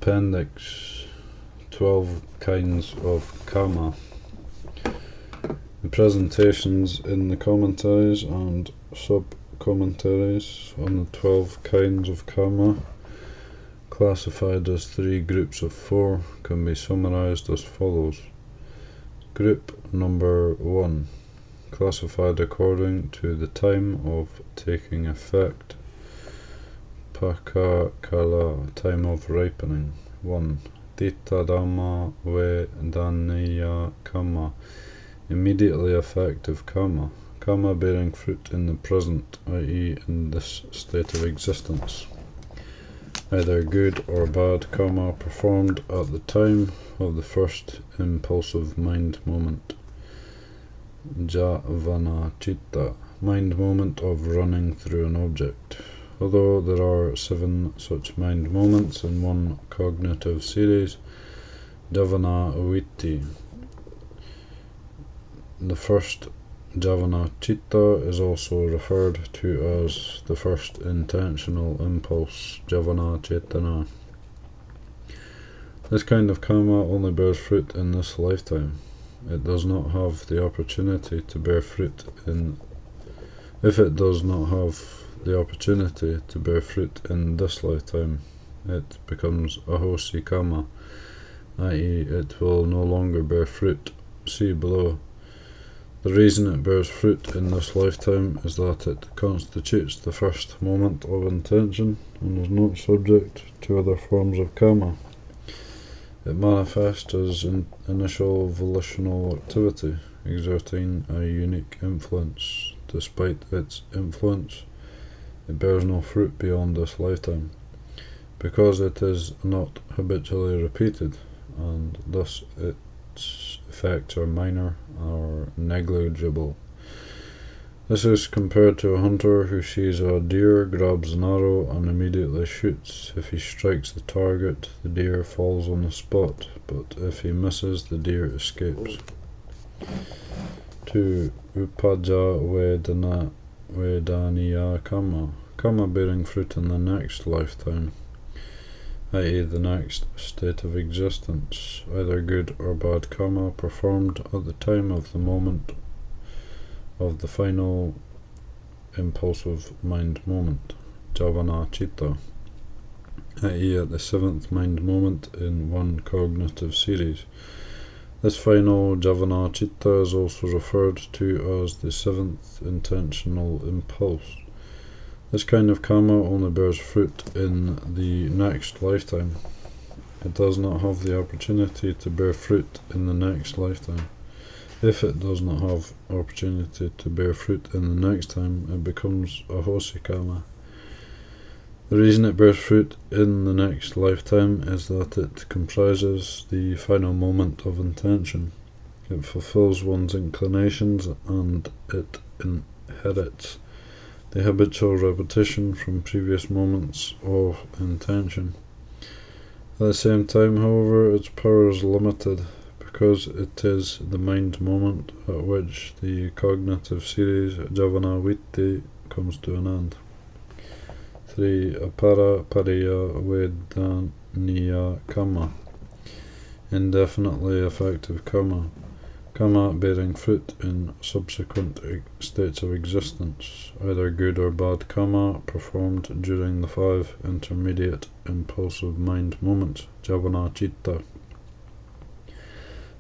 Appendix 12 Kinds of Kamma. The presentations in the commentaries and sub-commentaries on the 12 kinds of Kamma, classified as 3 groups of 4, can be summarized as follows. Group number 1, classified according to the time of taking effect. Paka kala, time of ripening. 1. Buddhadhamma Vedaniya Kamma, immediately effective Kamma. Kamma bearing fruit in the present, i.e. in this state of existence. Either good or bad Kamma performed at the time of the first impulsive mind moment. Javana Chitta, mind moment of running through an object. Although there are 7 such mind moments in one cognitive series, Javana Vitti, the first Javana Chitta, is also referred to as the first intentional impulse, Javana Chetana. This kind of Kamma only bears fruit in this lifetime. It does not have the opportunity to bear fruit If it does not have the opportunity to bear fruit in this lifetime, it becomes ahosi Kamma, i.e. it will no longer bear fruit. See below. The reason it bears fruit in this lifetime is that it constitutes the first moment of intention and is not subject to other forms of Kamma. It manifests as initial volitional activity, exerting a unique influence. Despite its influence, it bears no fruit beyond this lifetime, because it is not habitually repeated, and thus its effects are minor or negligible. This is compared to a hunter who sees a deer, grabs an arrow, and immediately shoots. If he strikes the target, the deer falls on the spot, but if he misses, the deer escapes. 2. Upaja Vedaniya Kamma, Kamma bearing fruit in the next lifetime, i.e. the next state of existence, either good or bad Kamma performed at the time of the moment of the final impulsive mind moment, Javana Chitta, i.e. at the 7th mind moment in one cognitive series. This final Javana Chitta is also referred to as the 7th intentional impulse. This kind of Kamma only bears fruit in the next lifetime. It does not have the opportunity to bear fruit in the next lifetime. If it does not have opportunity to bear fruit in the next time, it becomes ahosi Kamma. The reason it bears fruit in the next lifetime is that it comprises the final moment of intention. It fulfills one's inclinations, and it inherits the habitual repetition from previous moments of intention. At the same time, however, its power is limited, because it is the mind moment at which the cognitive series Javana Vitti comes to an end. 3. Apara Pariya Vedaniya Kamma, indefinitely effective Kamma, Kamma bearing fruit in subsequent states of existence, either good or bad Kamma performed during the 5 intermediate impulsive mind moments, Javana Chitta,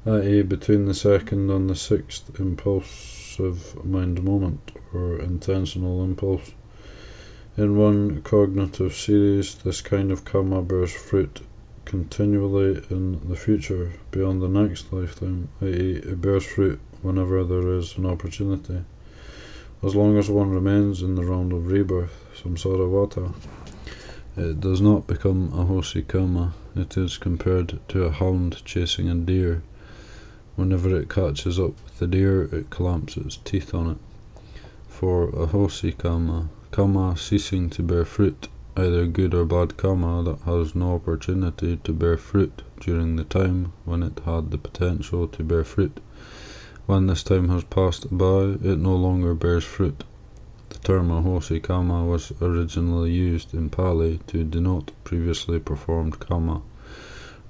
i.e. between the 2nd and the 6th impulsive mind moment, or intentional impulse. In one cognitive series, this kind of Kamma bears fruit continually in the future, beyond the next lifetime, i.e. it bears fruit whenever there is an opportunity. As long as one remains in the round of rebirth, samsara. It does not become ahosi Kamma. It is compared to a hound chasing a deer. Whenever it catches up with the deer, it clamps its teeth on it. For ahosi Kamma, Kamma ceasing to bear fruit, either good or bad Kamma that has no opportunity to bear fruit during the time when it had the potential to bear fruit. When this time has passed by, it no longer bears fruit. The term ahosi Kamma was originally used in Pali to denote previously performed Kamma,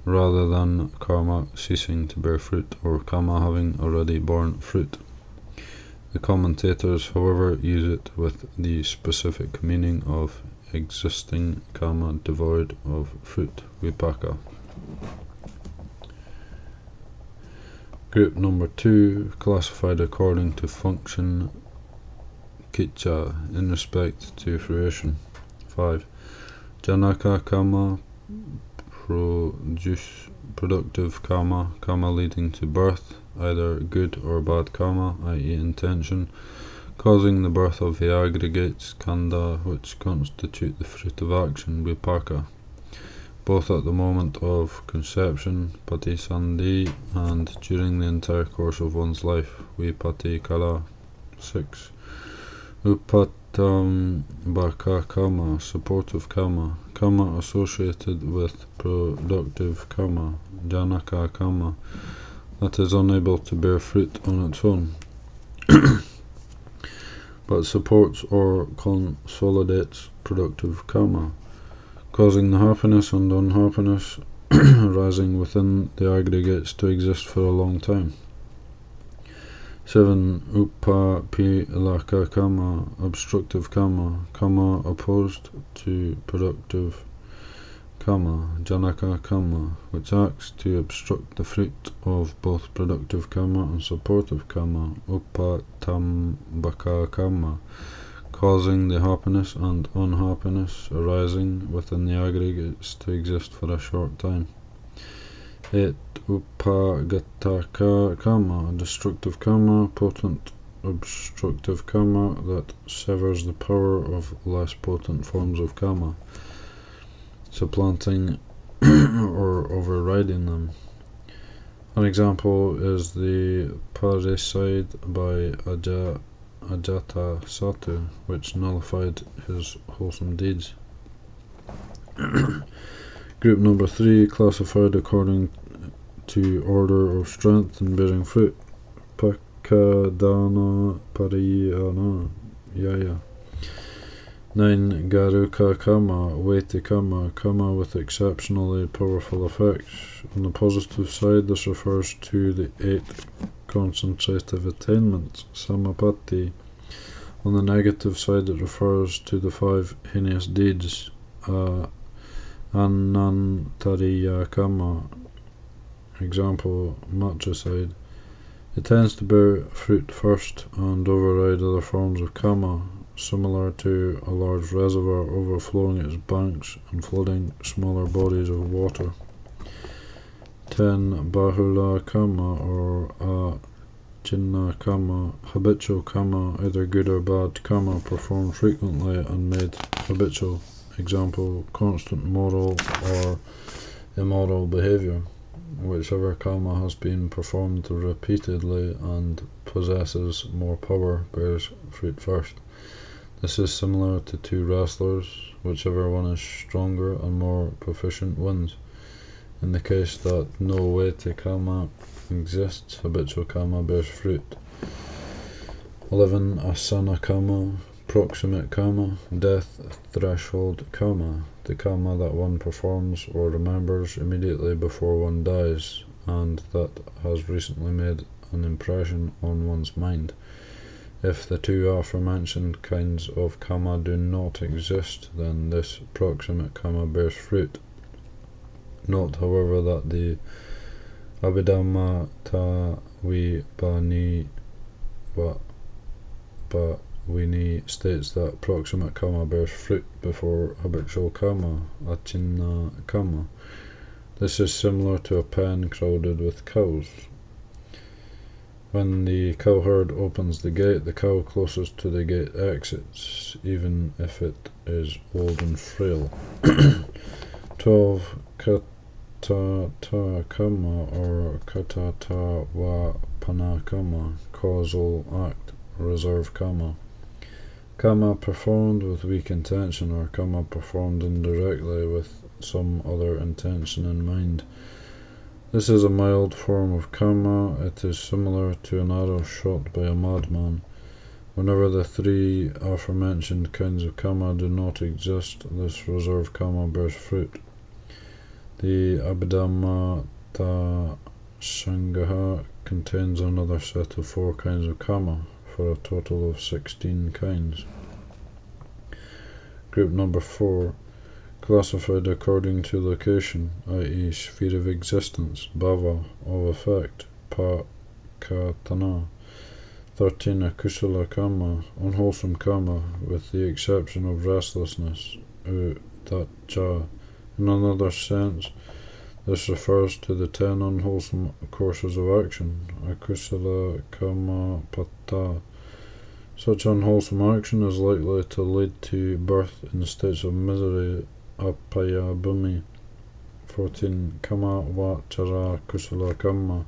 rather than karma ceasing to bear fruit, or karma having already borne fruit. The commentators, however, use it with the specific meaning of existing karma devoid of fruit, vipaka. Group number 2, classified according to function, kicca, in respect to fruition. 5. Janaka karma, productive karma, karma leading to birth, either good or bad karma, i.e. intention, causing the birth of the aggregates, khandha, which constitute the fruit of action, vipaka, both at the moment of conception, patisandhi, and during the entire course of one's life, vipatikala. 6. Baka karma, supportive karma, karma associated with productive karma, janaka karma, that is unable to bear fruit on its own, but supports or consolidates productive karma, causing the happiness and unhappiness arising within the aggregates to exist for a long time. 7. Upapilaka karma, obstructive karma, karma opposed to productive karma, janaka karma, which acts to obstruct the fruit of both productive karma and supportive karma, upatambaka karma, causing the happiness and unhappiness arising within the aggregates to exist for a short time. 8. Upagataka karma, destructive karma, potent obstructive karma that severs the power of less potent forms of karma, supplanting or overriding them. An example is the parricide by Ajatasattu, which nullified his wholesome deeds. Group number 3, classified according to order of strength in bearing fruit, pakadana pariyana yaya. 9. Garuka karma, weighty karma, karma with exceptionally powerful effects. On the positive side, this refers to the 8 concentrative attainments, samapatti. On the negative side, it refers to the 5 heinous deeds, anantariya karma, example, matricide. It tends to bear fruit first and override other forms of karma, similar to a large reservoir overflowing its banks and flooding smaller bodies of water. 10. Bahula karma, or achinna karma, habitual karma, either good or bad karma performed frequently and made habitual, example, constant moral or immoral behavior. Whichever karma has been performed repeatedly and possesses more power bears fruit first. This is similar to 2 wrestlers, whichever one is stronger and more proficient wins. In the case that no weighty karma exists, habitual karma bears fruit. 11. Asana karma, proximate karma, death threshold karma, the karma that one performs or remembers immediately before one dies, and that has recently made an impression on one's mind. If the 2 aforementioned kinds of karma do not exist, then this proximate karma bears fruit. Note, however, that the Buddhadhamma Vini states that proximate karma bears fruit before habitual karma, achinna karma. This is similar to a pen crowded with cows. When the cowherd opens the gate, the cow closest to the gate exits, even if it is old and frail. 12. Katata karma, or katata vapana karma, causal act, reserve karma. Karma performed with weak intention, or karma performed indirectly with some other intention in mind. This is a mild form of karma. It is similar to an arrow shot by a madman. Whenever the 3 aforementioned kinds of karma do not exist, this reserve karma bears fruit. The Buddhadhamma Sangha contains another set of 4 kinds of Kamma, for a total of 16 kinds. Group number 4, classified according to location, i.e. sphere of existence, bhava, of effect, pakatana. 13 akusala kamma, unwholesome kamma, with the exception of restlessness, udacha. In another sense, this refers to the 10 unwholesome courses of action, akusala kamma pata. Such unwholesome action is likely to lead to birth in states of misery, apaya bhumi. 14 kamma vachara kusala kamma.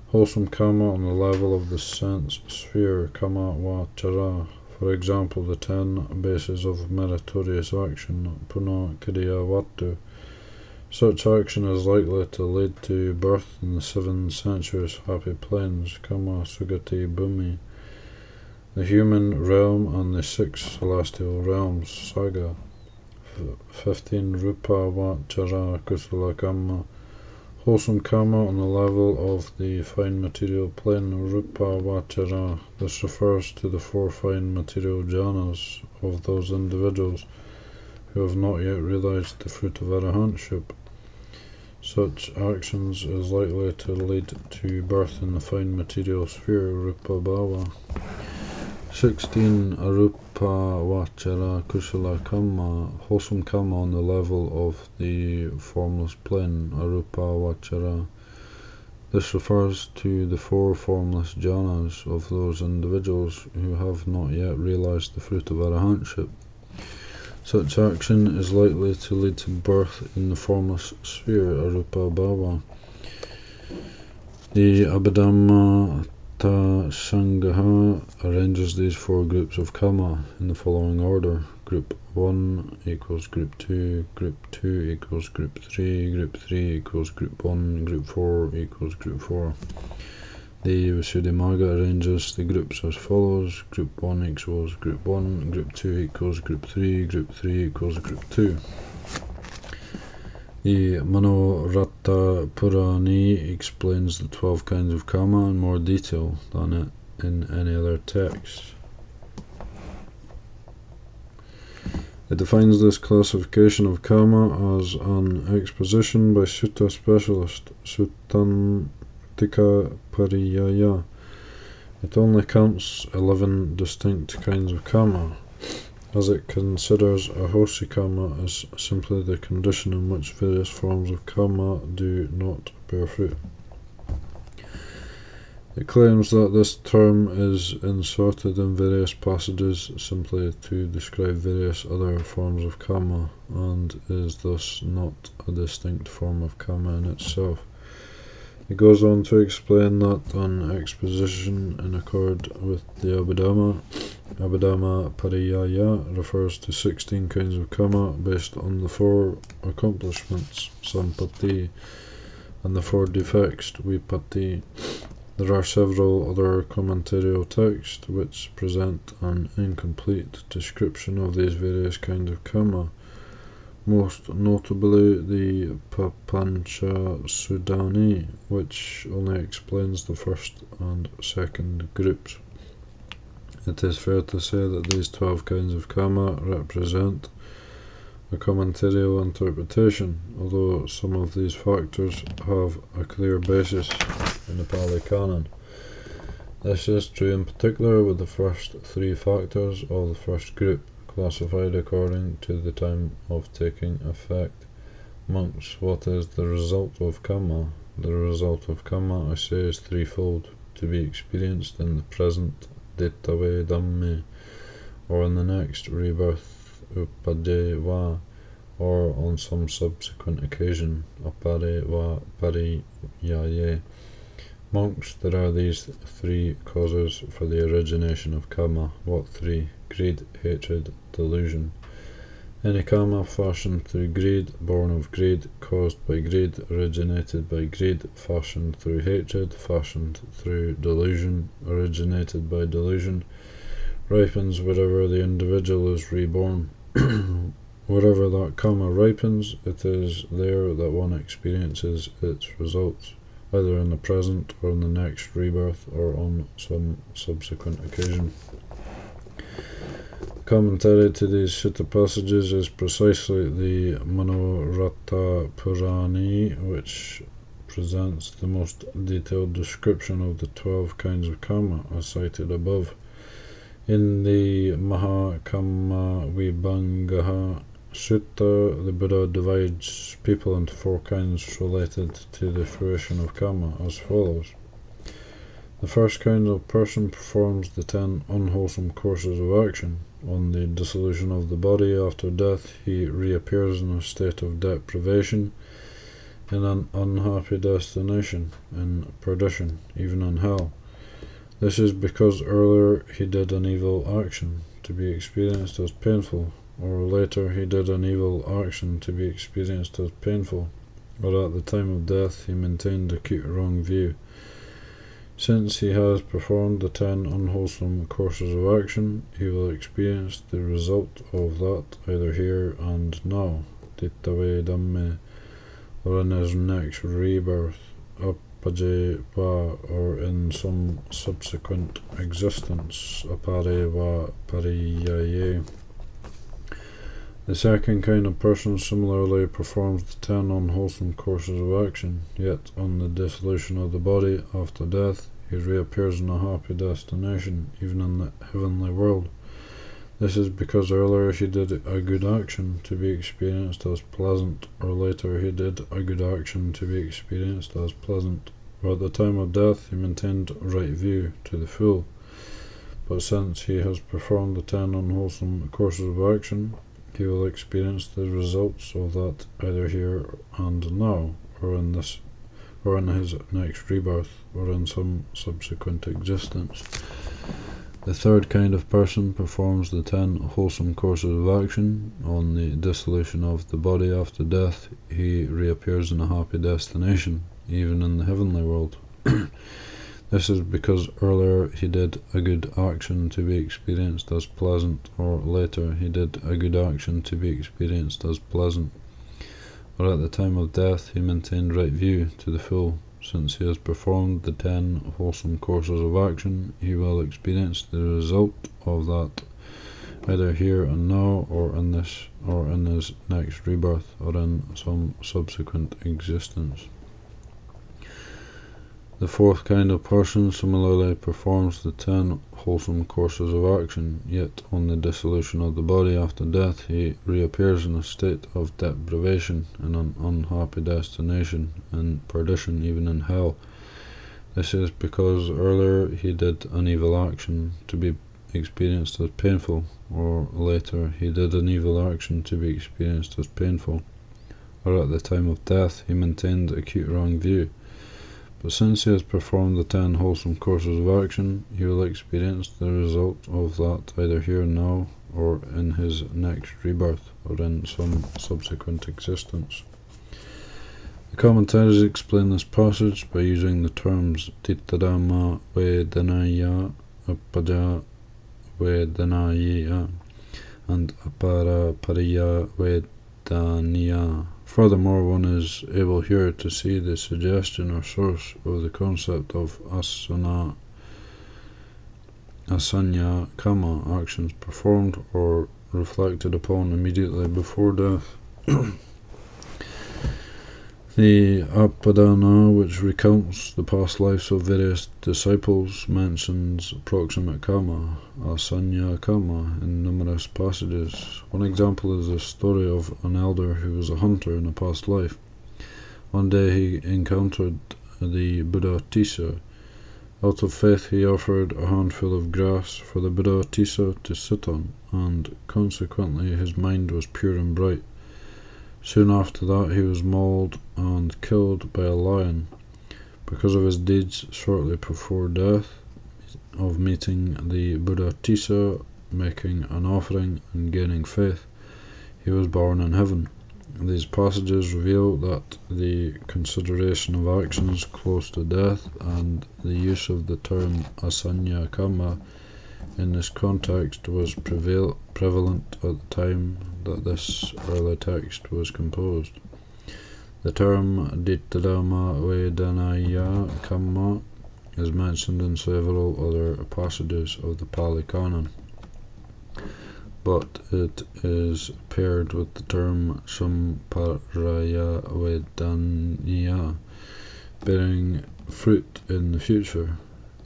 Wholesome kamma on the level of the sense sphere, kamma vachara. For example, the 10 bases of meritorious action, puna kriya vatu. Such action is likely to lead to birth in the 7 sensuous happy planes, kamma sugati bhumi, the human realm and the 6 celestial realms, saga. 15 rupa vachara kusala kamma. Wholesome kamma on the level of the fine material plane, rupa vachara. This refers to the 4 fine material jhanas of those individuals who have not yet realized the fruit of arahantship. Such actions is likely to lead to birth in the fine material sphere, rupa bhava. 16 arupa vachara kusala kamma. Wholesome kamma on the level of the formless plane, arupa vachara. This refers to the 4 formless jhanas of those individuals who have not yet realized the fruit of arahantship. Such action is likely to lead to birth in the formless sphere, arupa bhava. The Buddhadhamma Sangha arranges these 4 groups of kamma in the following order: Group 1 equals Group 2, Group 2 equals Group 3, Group 3 equals Group 1, Group 4 equals Group 4. The Visuddhimagga arranges the groups as follows: Group 1 equals Group 1, Group 2 equals Group 3, Group 3 equals Group 2. The Manoratta Purani explains the 12 kinds of kamma in more detail than it in any other text. It defines this classification of kamma as an exposition by sutta specialist, Suttantika Pariyaya. It only counts 11 distinct kinds of kamma, as it considers a hosi kamma as simply the condition in which various forms of kamma do not bear fruit. It claims that this term is inserted in various passages simply to describe various other forms of kamma, and is thus not a distinct form of kamma in itself. It goes on to explain that an exposition in accord with the Buddhadhamma Pariyaya refers to 16 kinds of kamma based on the 4 accomplishments, sampatti, and the 4 defects, vipatti. There are several other commentarial texts which present an incomplete description of these various kinds of kamma, most notably the Papancha Sudani, which only explains the first and second groups. It is fair to say that these 12 kinds of kamma represent a commentarial interpretation, although some of these factors have a clear basis in the Pali Canon. This is true in particular with the first 3 factors of the first group, classified according to the time of taking effect. Monks, what is the result of kamma? The result of kamma, I say, is threefold: to be experienced in the present Dittave Dhamme, or in the next rebirth Upade Va, or on some subsequent occasion Apare Va Pariyaye. Monks, there are these 3 causes for the origination of kamma. What 3? Greed, hatred, delusion. Any kamma fashioned through greed, born of greed, caused by greed, originated by greed, fashioned through hatred, fashioned through delusion, originated by delusion, ripens wherever the individual is reborn. Wherever that Kamma ripens, it is there that one experiences its results, either in the present or in the next rebirth or on some subsequent occasion. Commentary to these sutta passages is precisely the Manoratta Purani, which presents the most detailed description of the 12 kinds of Kamma as cited above. In the Mahakamma Vibhangaha Sutta, the Buddha divides people into 4 kinds related to the fruition of Kamma as follows. The first kind of person performs the 10 unwholesome courses of action. On the dissolution of the body after death, he reappears in a state of deprivation, in an unhappy destination, in perdition, even in hell. This is because earlier he did an evil action to be experienced as painful, or later he did an evil action to be experienced as painful, or at the time of death he maintained acute wrong view. Since he has performed the 10 unwholesome courses of action, he will experience the result of that either here and now, Buddhadhamma, or in his next rebirth, Appendix, or in some subsequent existence, Appendix. The second kind of person similarly performs the 10 unwholesome courses of action, yet on the dissolution of the body after death, he reappears in a happy destination, even in the heavenly world. This is because earlier he did a good action to be experienced as pleasant, or later he did a good action to be experienced as pleasant, or at the time of death he maintained right view to the full. But since he has performed the 10 unwholesome courses of action, he will experience the results of that either here and now, or in his next rebirth, or in some subsequent existence. The third kind of person performs the 10 wholesome courses of action. On the dissolution of the body after death, he reappears in a happy destination, even in the heavenly world. This is because earlier he did a good action to be experienced as pleasant, or later he did a good action to be experienced as pleasant, or at the time of death he maintained right view to the full. Since he has performed the 10 wholesome courses of action, he will experience the result of that either here and now, or in his next rebirth, or in some subsequent existence. The fourth kind of person similarly performs the 10 wholesome courses of action, yet on the dissolution of the body after death he reappears in a state of deprivation, in an unhappy destination, in perdition, even in hell. This is because earlier he did an evil action to be experienced as painful, or later he did an evil action to be experienced as painful, or at the time of death he maintained acute wrong view. But since he has performed the 10 wholesome courses of action, he will experience the result of that either here and now, or in his next rebirth, or in some subsequent existence. The commentators explain this passage by using the terms Buddhadhamma Vedanaya, Appaja Vedanaya, and Aparapariya Vedaniya. Furthermore, one is able here to see the suggestion or source of the concept of asanya Kamma, actions performed or reflected upon immediately before death. The Appendix, which recounts the past lives of various disciples, mentions proximate Kamma, asanya Kamma, in numerous passages. One example is the story of an elder who was a hunter in a past life. One day he encountered the Buddha Tissa. Out of faith he offered a handful of grass for the Buddha Tissa to sit on, and consequently his mind was pure and bright. Soon after that he was mauled and killed by a lion. Because of his deeds shortly before death, of meeting the Buddha Tissa, making an offering, and gaining faith, he was born in heaven. These passages reveal that the consideration of actions close to death and the use of the term asanya Kamma in this context was prevalent at the time that this early text was composed. The term Buddhadhamma Vedanaya Kamma is mentioned in several other passages of the Pali Canon, but it is paired with the term Samparaya Vedaniya, bearing fruit in the future,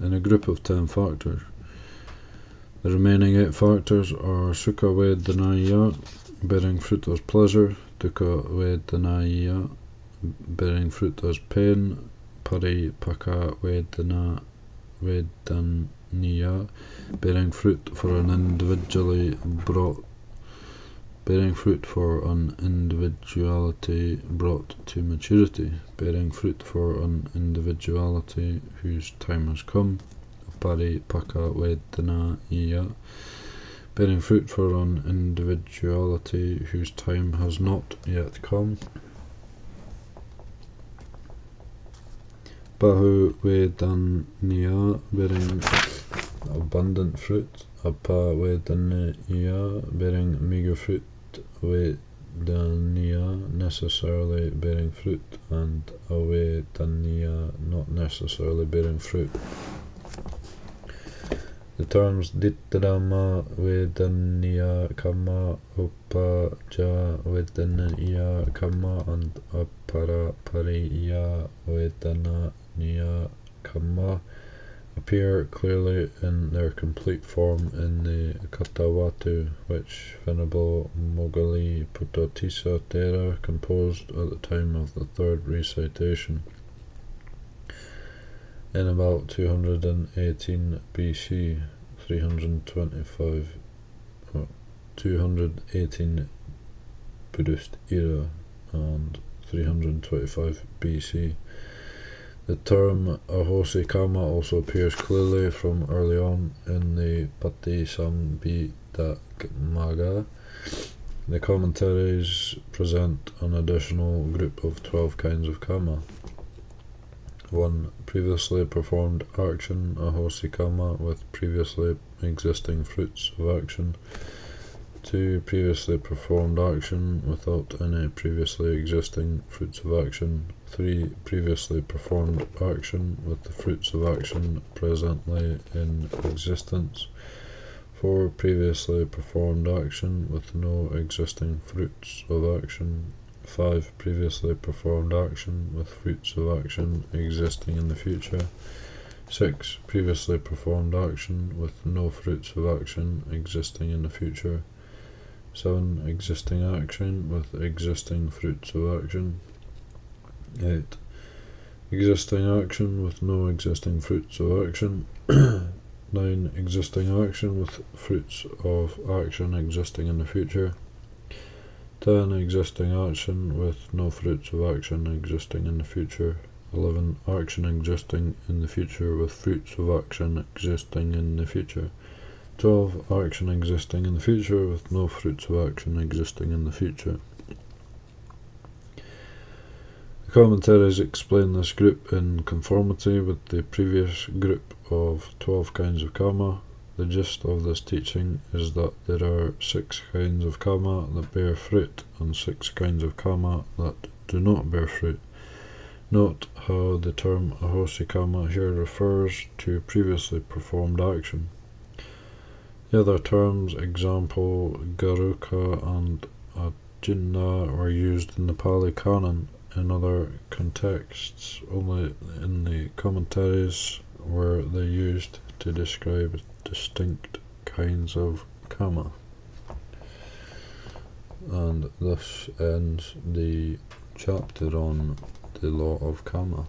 in a group of 10 factors. The remaining 8 factors are Sukha Vedanaya, bearing fruit as pleasure, Dukkha Vedanaya, bearing fruit as pain, Paripaka Vedaniya, bearing fruit for an individuality brought to maturity, bearing fruit for an individuality whose time has come, Paripaka Vedaniya, bearing fruit for an individuality whose time has not yet come, Bahu Vedaniya, bearing abundant fruit, Apa Vedaniya, bearing meager fruit, Vedaniya, necessarily bearing fruit, and Avedaniya, not necessarily bearing fruit. The terms Buddhadhamma Vedaniya Kamma, Upaja Vedaniya Kamma, and Aparapariya Vedaniya Kamma appear clearly in their complete form in the Katawatu, which Venerable Mogali Putatissa Thera composed at the time of the third recitation in about 218 BC, 218 Buddhist era, and 325 BC. The term Ahosi Kamma also appears clearly from early on in the Patisambhidamagga. The commentaries present an additional group of 12 kinds of Kamma. 1. Previously performed action, Ahosi Kamma, with previously existing fruits of action. 2. Previously performed action without any previously existing fruits of action. 3. Previously performed action with the fruits of action presently in existence. 4. Previously performed action with no existing fruits of action. 5. Previously performed action with fruits of action existing in the future. 6. Previously performed action with no fruits of action existing in the future. 7. Existing action with existing fruits of action. 8. Existing action with no existing fruits of action. 9. Existing action with fruits of action existing in the future. 10. Existing action with no fruits of action existing in the future. 11. Action existing in the future with fruits of action existing in the future. 12. Action existing in the future with no fruits of action existing in the future. The commentaries explain this group in conformity with the previous group of 12 kinds of Kamma. The gist of this teaching is that there are 6 kinds of Kamma that bear fruit and 6 kinds of Kamma that do not bear fruit. Note how the term Ahosi Kamma here refers to previously performed action. The other terms, example Garuka and Ajinna, were used in the Pali Canon in other contexts. Only in the commentaries were they used to describe distinct kinds of Kamma. And this ends the chapter on the law of Kamma.